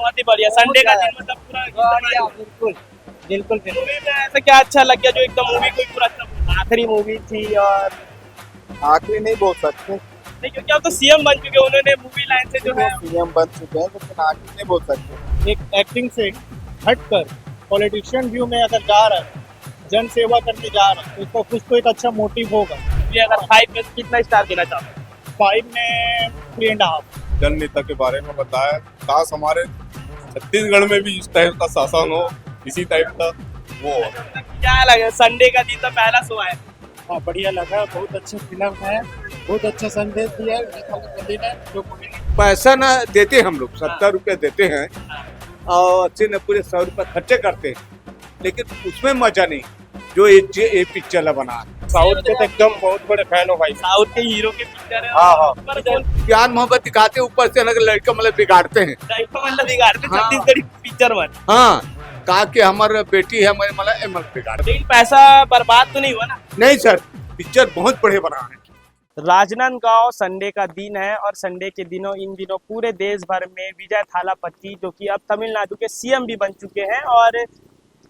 बहुत ही बढ़िया संडे का दिन मतलब पूरा बढ़िया, बिल्कुल बिल्कुल बिल्कुल। मूवी में ऐसा क्या अच्छा लग गया जो एकदम मूवी को ही पूरा अच्छा आखिरी मूवी थी और आखिरी नहीं बोल सकते, नहीं क्योंकि अब तो सीएम बन चुके हैं उन्होंने मूवी लाइन से जो वो है सीएम बन चुके हैं, लेकिन आखिरी नहीं बोल सकते। एक एक्टिंग से हटकर पॉलिटिशियन व्यू में अगर जा रहा है, जन सेवा करने जा रहा है, तो इसका कुछ तो एक अच्छा मोटिव होगा। ये अगर 5 में से कितना स्टार देना चाहते हैं 5 में 3.5। जन नेता के बारे में बताया। काश हमारे छत्तीसगढ़ में भी इस टाइप का शासन हो, इसी टाइप का वो हो। क्या लगे संडे का दिन तो पहला शो है हाँ, बढ़िया लगा, बहुत अच्छी फिल्म है, बहुत अच्छा संदेश दिया है मोदी ने जो पैसा ना देते हम लोग 70 रुपये देते हैं और अच्छे न पूरे 100 रुपये खर्चे करते हैं, लेकिन उसमें मजा नहीं जो ये पिक्चर बना है। साउथ के तो एकदम बहुत बड़े फैन हो भाई। साउथ के हीरो के पिक्चर है हाँ, हाँ। पर जो प्यार मोहब्बत दिखाते ऊपर से अलग लड़का मतलब बिगाड़ते हैं। टाइप मतलब बिगाड़ते हाँ। छत्तीसगढ़ी पिक्चर में हाँ, कहा कि हमारा बेटी है मतलब बिगाड़ लेकिन पैसा बर्बाद तो नहीं हुआ ना। नहीं सर, पिक्चर बहुत बढ़िया बना है। राजनांदगांव संडे का दिन है और संडे के दिनों इन दिनों पूरे देश भर में विजय थालापति जो कि अब तमिलनाडु के सीएम भी बन चुके हैं और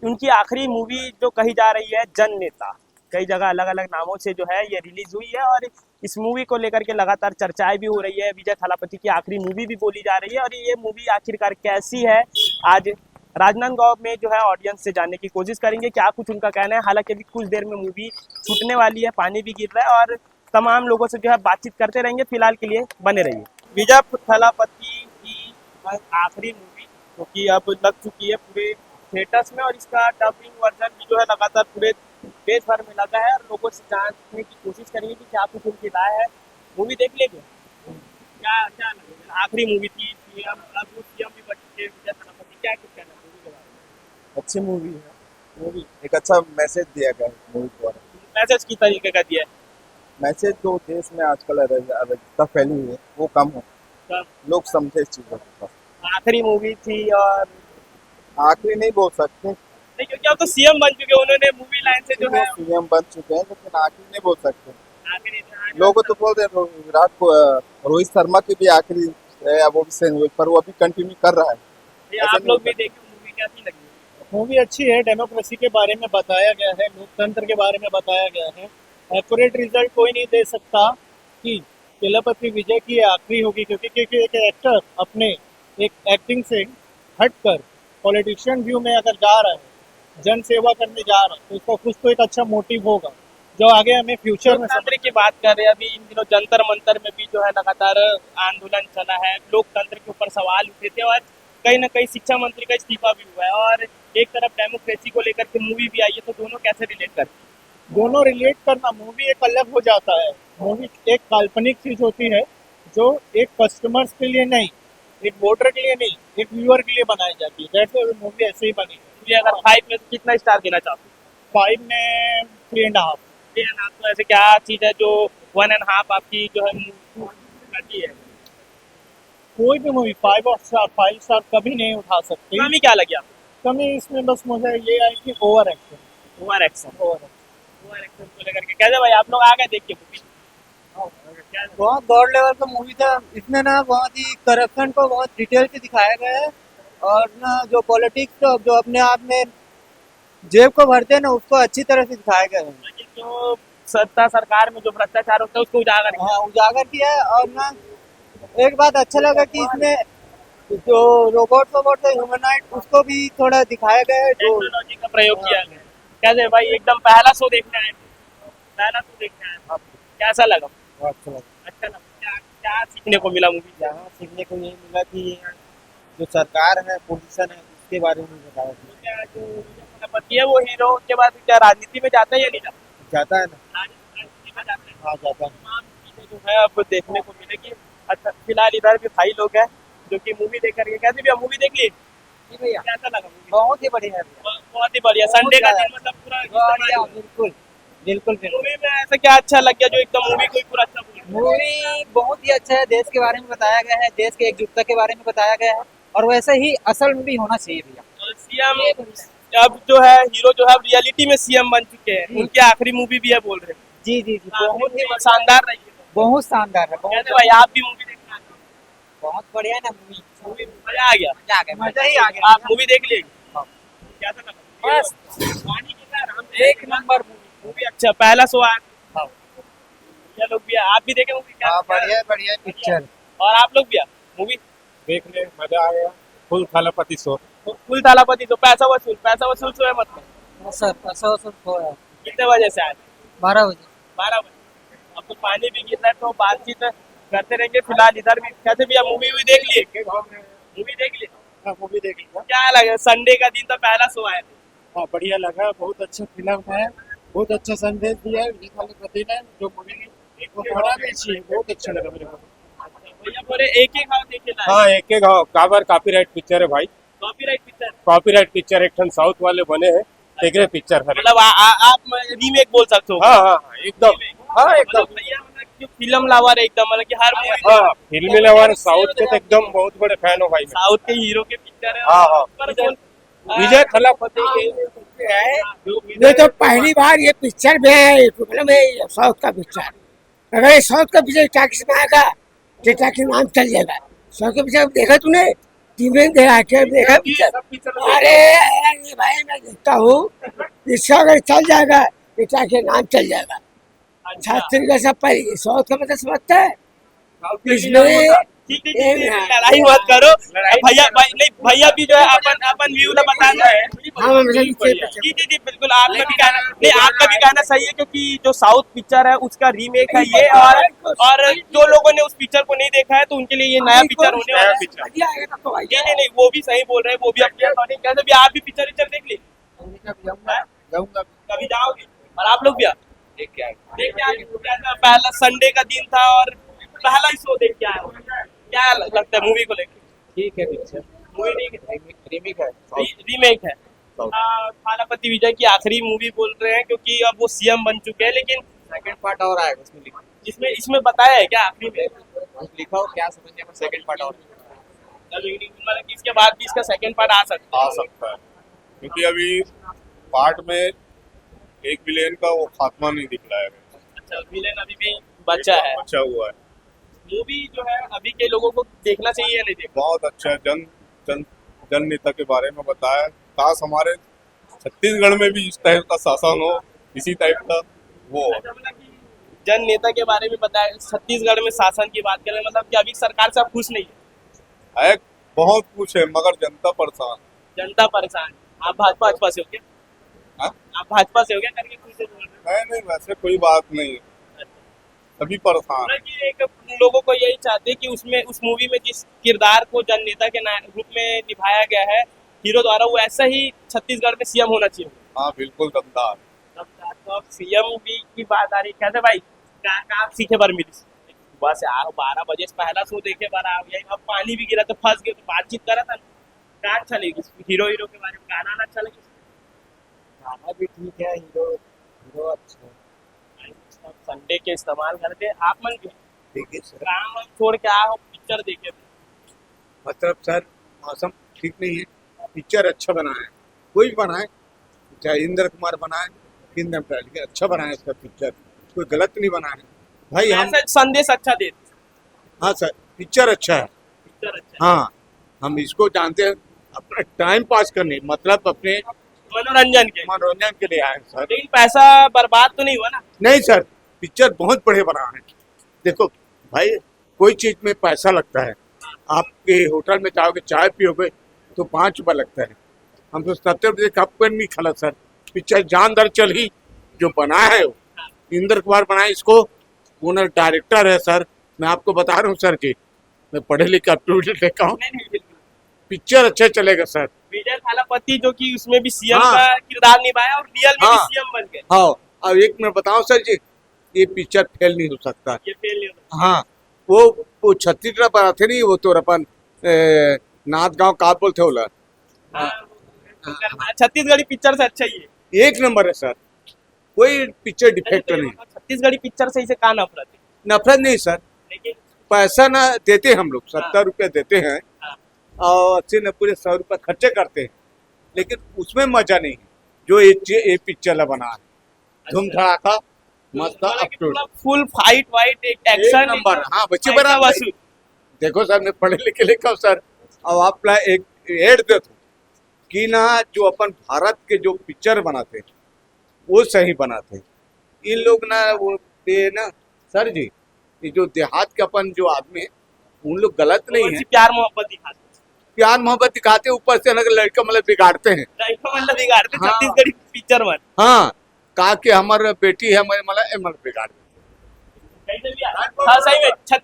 उनकी आखिरी मूवी जो कही जा रही है जन नेता, कई जगह अलग अलग नामों से जो है ये रिलीज हुई है और इस मूवी को लेकर के लगातार चर्चाएं भी हो रही है। विजय थालापति की आखिरी मूवी भी बोली जा रही है और ये मूवी आखिरकार कैसी है आज राजनांदगांव में जो है ऑडियंस से जानने की कोशिश करेंगे क्या कुछ उनका कहना है। हालांकि अभी कुछ देर में मूवी छूटने वाली है, पानी भी गिर रहा है और तमाम लोगों से जो है बातचीत करते रहेंगे। फिलहाल के लिए बने रहिए। विजय थालापति की आखिरी मूवी जो कि अब लग चुकी है पूरे थिएटर्स में और इसका डबिंग वर्जन भी जो है लगातार पूरे देश भर में लगा है और लोगों से जानने की कोशिश करेंगे कि क्या कुछ उनकी राय है। मूवी देख लेंगे क्या क्या लगेगा। आखिरी मूवी थी सीएम, अब वो सीएम भी बन चुके हैं विजय थालापति, क्या कुछ कहना मूवी के बारे में। अच्छी मूवी है, मूवी एक अच्छा मैसेज दिया गया है मूवी द्वारा। मैसेज की तरीके का दिया है मैसेज जो देश में आजकल अराजकता फैली हुई है वो कम हो, लोग समझे इस चीज़ों को। आखिरी मूवी थी और आखिरी नहीं बोल सकते, नहीं क्योंकि अब तो सीएम बन चुके हैं उन्होंने मूवी लाइन से जो वो है सीएम बन चुके हैं, लेकिन आखिरी नहीं बोल सकते। आखिरी लोग तो बोलते हैं विराट को रोहित शर्मा की भी आखिरी है, वो भी सेम हुई, पर वो अभी कंटिन्यू कर रहा है। ये आप लोग भी देखिए मूवी कैसी लगी। मूवी अच्छी है, डेमोक्रेसी के बारे में बताया गया है, लोकतंत्र के बारे में बताया गया है। एक्यूरेट रिजल्ट कोई नहीं दे सकता कि थालापति विजय की आखिरी होगी, क्योंकि एक एक्टर अपने एक एक्टिंग से हटकर पॉलिटिशियन व्यू में अगर जा रहा है, जन सेवा करने जा रहा है, तो इसका कुछ तो एक अच्छा मोटिव होगा जो आगे हमें फ्यूचर में लोकतंत्र की बात कर रहे हैं। अभी इन दिनों जंतर मंतर में भी जो है लगातार आंदोलन चला है, लोकतंत्र के ऊपर सवाल उठे थे और कहीं ना कहीं शिक्षा मंत्री का इस्तीफा भी हुआ है और एक तरफ डेमोक्रेसी को लेकर के मूवी भी आई है, तो दोनों कैसे रिलेट करते हैं। दोनों रिलेट करना, मूवी एक अलग हो जाता है। मूवी एक काल्पनिक चीज होती है जो एक कस्टमर्स के लिए नहीं, एक वोटर के लिए नहीं, एक व्यूअर के लिए बनाई जाती है। जैसे मूवी ऐसे ही बनी है। ये अगर 5 में से कितना स्टार देना चाहते 5 में 3.5। हैं तो ऐसे क्या चीज है जो 1.5 आपकी जो है करती है। कोई भी मूवी 5 स्टार कभी नहीं उठा सकती। कमी क्या लगी आपको। कमी इसमें बस मुझे ये आई कि ओवर एक्शन। ओवर एक्शन को लेकर के कैसे भाई आप लोग आ गए देख के मूवी। बहुत गॉड लेवल का मूवी था। इसमें ना बहुत ही करप्शन को बहुत डिटेल से दिखाया गया है और ना जो पॉलिटिक्स जो अपने आप में जेब को भरते हैं ना उसको अच्छी तरह से दिखाया गया है। लेकिन जो सत्ता सरकार में जो भ्रष्टाचार होता है उसको उजागर किया। हाँ, उजागर किया है। और ना एक बात अच्छा लगा कि इसमें जो रोबोट है ह्यूमनॉइड उसको भी थोड़ा दिखाया गया है। जो टेक्नोलॉजी का प्रयोग किया गया है। कैसे भाई एकदम पहला शो देखने आए थे, पहला शो देखने आए थे। कैसा लगा। अच्छा लगा। अच्छा लगा। क्या क्या सीखने को मिला मूवी। यहाँ सीखने को यही मिला कि जो सरकार है, पोजीशन है, उसके बारे में बताया क्या जो पति है वो हीरो के बाद क्या राजनीति में जाता है या नहीं जाता। जाता है ना। राजनीति में जाता है। हाँ, जाता है। तमाम चीजें जो है अब देखने को मिलेगी। अच्छा फिलहाल इधर भी भाई लोग हैं जो कि मूवी देख करके कैसे भी मूवी देख ली। जी भैया, कैसा लगा मूवी। बहुत ही बढ़िया है। बहुत ही बढ़िया संडे का दिन मतलब पूरा बढ़िया, बिल्कुल बिल्कुल बिल्कुल। मूवी में ऐसा क्या अच्छा लग गया जो एकदम मूवी को ही पूरा अच्छा बोला। मूवी बहुत ही अच्छा है। देश के बारे में बताया गया है, देश के एकजुटता के बारे में बताया गया है और वैसे ही असल में भी होना चाहिए भैया। सीएम अब जो है हीरो जो है रियलिटी में सीएम बन चुके हैं, उनकी आखिरी मूवी भी है बोल रहे हैं। जी जी जी, बहुत ही शानदार रही है। बहुत शानदार है। कहते भाई आप भी मूवी देखना। बहुत बढ़िया है ना मूवी। मूवी मजा आ गया मजा ही आ गया। आप मूवी देख लिए कैसा लगा? बस पानी कितना आराम से एक नंबर मूवी अच्छा पहला शो आया ये लोग भी आप भी देखे मूवी क्या बढ़िया पिक्चर। और आप लोग भी मूवी देख ले मजा आ गया full Thalapathy show full Thalapathy तो पैसा वसूल शो है मतलब सर पैसा वसूल खोया कितने बजे से आए 12 बजे। 12 बजे अब तो पानी भी गिर रहा है तो बातचीत करते रहेंगे फिलहाल इधर भी कैसे भी आप मूवी भी देख लिए मूवी देख लिया। क्या लगा संडे का दिन तो पहला शो आया था हाँ बढ़िया लगा बहुत अच्छा फिल्म है बहुत अच्छा संदेश दिया है विजय थालापति ने जो मूवी वो होना भी चाहिए बहुत अच्छा लगा मेरे को। भैया बोले एक एक हाथ देखे ना हाँ एक काबर कॉपीराइट पिक्चर है भाई कॉपीराइट पिक्चर एक ठन साउथ वाले बने हैं टेकरे पिक्चर है मतलब आप रीमेक बोल सकते हो हाँ हाँ एकदम हाँ एकदम मतलब भैया मतलब जो फिल्म लवर है एकदम मतलब कि हर मूवी हाँ फिल्मी लवर साउथ के तो एकदम बहुत बड़े फैन हो भाई मैं। साउथ के हीरो के पिक्चर है हाँ, हाँ। पर कौन- विजय थालापति के ये तो पहली बार ये पिक्चर में है मतलब ये साउथ का पिक्चर। अगर ये साउथ का पिक्चर टैक्स में आएगा तो टैक्स नाम चल जाएगा। साउथ का पिक्चर देखा तूने टीवी देखा पिक्चर? अरे ये भाई मैं देखता हूँ इसका अगर चल जाएगा तो टैक्स नाम चल जाएगा। छात्र का सब पहले साउथ का मतलब समझता है इसमें ठीक लड़ाई मत करो भैया भी जो है अपन व्यू ना बताना है हाँ, जी बिल्कुल आपका भी कहना नहीं आपका भी कहना सही है क्योंकि जो साउथ पिक्चर है उसका रीमेक है ये और जो लोगों ने उस पिक्चर को नहीं देखा है तो उनके लिए ये नया पिक्चर होने वाला है नहीं वो भी सही बोल रहे हैं वो भी अपने अकॉर्डिंग कैसे भी आप भी पिक्चर देख ली कभी जाओगे और आप लोग भी देख के आए पहला संडे का दिन था और पहला ही शो देख के आए हो क्या लगता है मूवी को लेकर ठीक है पिक्चर मूवी ठीक है रीमेक है रीमेक है थालापति विजय की आखिरी मूवी बोल रहे हैं क्योंकि अब वो सीएम बन चुके हैं लेकिन सेकंड पार्ट और आएगा उसमें लिखा इसमें बताया है क्या आखिरी में लिखा हो क्या समझने में सेकंड पार्ट और मतलब कि इसके बाद भी इसका सेकंड पार्ट आ सकता आ सकता है क्योंकि अभी पार्ट में एक विलेन का वो खात्मा नहीं दिख रहा है है अच्छा विलेन अभी भी बचा है बचा हुआ है मूवी जो है अभी के लोगों को देखना चाहिए या नहीं देखना बहुत अच्छा है जन नेता के बारे में बताया काश हमारे छत्तीसगढ़ में भी इस टाइप का शासन हो इसी टाइप का वो हो। अच्छा, मतलब कि जन नेता के बारे में बताया छत्तीसगढ़ में शासन की बात करें मतलब कि अभी सरकार से आप खुश नहीं है है बहुत कुछ है मगर जनता परेशान जनता परेशान आप भाजपा से हो क्या हाँ? आप भाजपा से हो क्या करके खुश बोल रहे नहीं वैसे कोई बात नहीं है सभी परेशान हो कि एक लोगों को यही चाहते हैं कि उसमें उस मूवी में जिस किरदार को जन नेता के रूप में निभाया गया है हीरो द्वारा वो ऐसा ही छत्तीसगढ़ में सीएम होना चाहिए हाँ बिल्कुल दमदार तो अब सीएम भी की बात आ रही कैसे भाई क्या सीखे बार मिली सुबह से आओ 12 बजे से पहला शो देखे बार आओ यही अब पानी भी गिरा तो फंस गए तो बातचीत करा था क्या अच्छा लगी हीरो के बारे में गाना अच्छा लगे गाना भी ठीक है हीरो अच्छा संडे के इस्तेमाल करते आप मन के देखिए सर काम वाम छोड़ के आओ पिक्चर देखे मतलब सर मौसम ठीक नहीं है पिक्चर अच्छा बना है कोई भी बनाए चाहे इंद्र कुमार बनाए लेकिन अच्छा बनाए इसका पिक्चर कोई गलत नहीं बना है भाई हम ऐसा संदेश अच्छा देते हाँ सर पिक्चर अच्छा है पिक्चर अच्छा हाँ हम इसको जानते हैं अपना टाइम पास करने मतलब अपने मनोरंजन के लिए आए सर लेकिन पैसा बर्बाद तो नहीं हुआ ना नहीं सर पिक्चर बहुत बड़े बना है देखो भाई कोई चीज में पैसा लगता है आपके होटल में जाओगे चाय पियोगे तो 5 रुपये लगता है हम तो 70 रुपये कप पर नहीं खा सर पिक्चर जानदार चल ही जो बना है वो इंद्र कुमार बनाए इसको ओनर डायरेक्टर है सर मैं आपको बता रहा हूँ सर जी मैं पढ़े लिखे अप टू डेट देखा हूँ नहीं बिल्कुल पिक्चर अच्छा चलेगा सर विजय थालापति जो कि उसमें भी सीएम हाँ। का किरदार निभाया और रियल में भी हाँ। सीएम बन गए हाँ अब एक मैं बताऊँ सर जी ये पिक्चर फेल नहीं हो सकता ये फेल नहीं होता हाँ वो छत्तीसगढ़ पर आते नहीं वो तो अपन नाथ गांव का बोलते होला छत्तीसगढ़ी पिक्चर से अच्छा ही है एक नंबर है सर कोई पिक्चर डिफेक्ट नहीं छत्तीसगढ़ी पिक्चर से इसे कहा नफरत है नफरत नहीं सर लेकिन पैसा ना देते हम लोग 70 रुपये देते हैं हाँ। और 80-90 रुपये खर्चे करते हैं लेकिन उसमें मजा नहीं है जो ये पिक्चर बना है धूम धड़ाका मस्त अप टू फुल फाइट वाइट एक एक एक्शन नंबर हाँ बच्चे पैसा बना वसूल देखो सर मैं पढ़े लिखे लिखा हूँ सर अब आप एक एड दे दो कि ना जो अपन भारत के जो पिक्चर बनाते वो सही बनाते। इन लोग ना वो ये ना सर जी, ये जो देहात के अपन जो आदमी है उन लोग गलत नहीं है, प्यार मोहब्बत दिखाते प्यार मोहब्बत दिखाते, ऊपर से ना लड़का मतलब बिगाड़ते हैं। मतलब बिगाड़ते हाँ। छत्तीसगढ़ी पिक्चर में हाँ, कहा कि हमारा बेटी है, हमारे मतलब बिगाड़ देते। कैसे भी हाँ सही में अच्छा,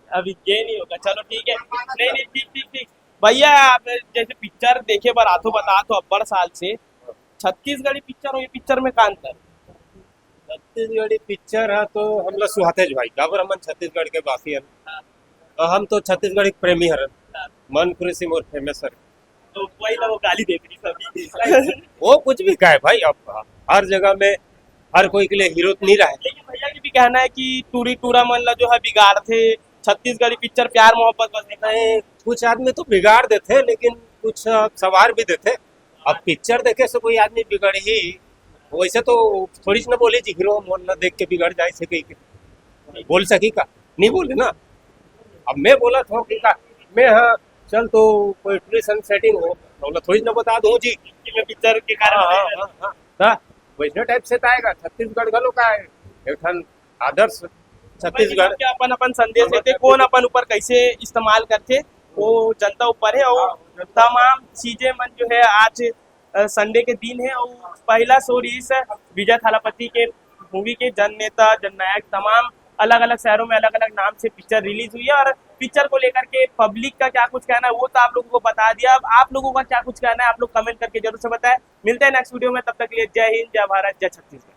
अभी ये नहीं होगा, चलो ठीक है। नहीं नहीं ठीक ठीक ठीक भैया, आप जैसे पिक्चर देखे बार आतो बता तो अब्बड़ साल से छत्तीसगढ़ी पिक्चर और ये पिक्चर में का अंतर? छत्तीसगढ़ी पिक्चर है तो हम लोग सुहातेज भाई काबर हमन छत्तीसगढ़ के वासी हन और हम तो छत्तीसगढ़ के प्रेमी हरन मन खुशी मोर फेमस हर तो वही ना, वो गाली देख रही सभी वो कुछ भी कहे भाई, अब हर जगह में हर कोई के लिए हीरो तो नहीं रहे। लेकिन भैया की भी कहना है कि टूरा मन ला जो है बिगाड़ थे, छत्तीसगढ़ी पिक्चर प्यार मोहब्बत बस दिखाए। नहीं, कुछ आदमी तो बिगाड़ देते लेकिन कुछ सवार भी देते। अब पिक्चर देखे से कोई आदमी बिगड़ ही, वैसे तो थोड़ी सी ना बोले जी हीरो मोन ना देख के बिगड़ जाए से कहीं के बोल सकी का, नहीं बोले ना। अब मैं बोला था कि का मैं हाँ चल तो कोई ट्यूशन सेटिंग हो तो थोड़ी ना बता दूं जी कि मैं पिक्चर के कारण हाँ, वैसे टाइप से तो आएगा। छत्तीसगढ़ गलो का है एक ठन आदर्श छत्तीसगढ़ के अपन अपन संदेश देते, कौन अपन ऊपर कैसे इस्तेमाल करते वो जनता ऊपर है। और तमाम चीजें मन जो है आज संडे के दिन है और पहला शो रिलीज विजय थालापति के मूवी के जननेता जननायक तमाम अलग अलग शहरों में अलग अलग नाम से पिक्चर रिलीज हुई है। और पिक्चर को लेकर के पब्लिक का क्या कुछ कहना है वो तो आप लोगों को बता दिया। अब आप लोगों का क्या कुछ कहना है आप लोग कमेंट करके जरूर से बताएं। मिलते हैं नेक्स्ट वीडियो में, तब तक के लिए जय हिंद, जय भारत, जय छत्तीसगढ़।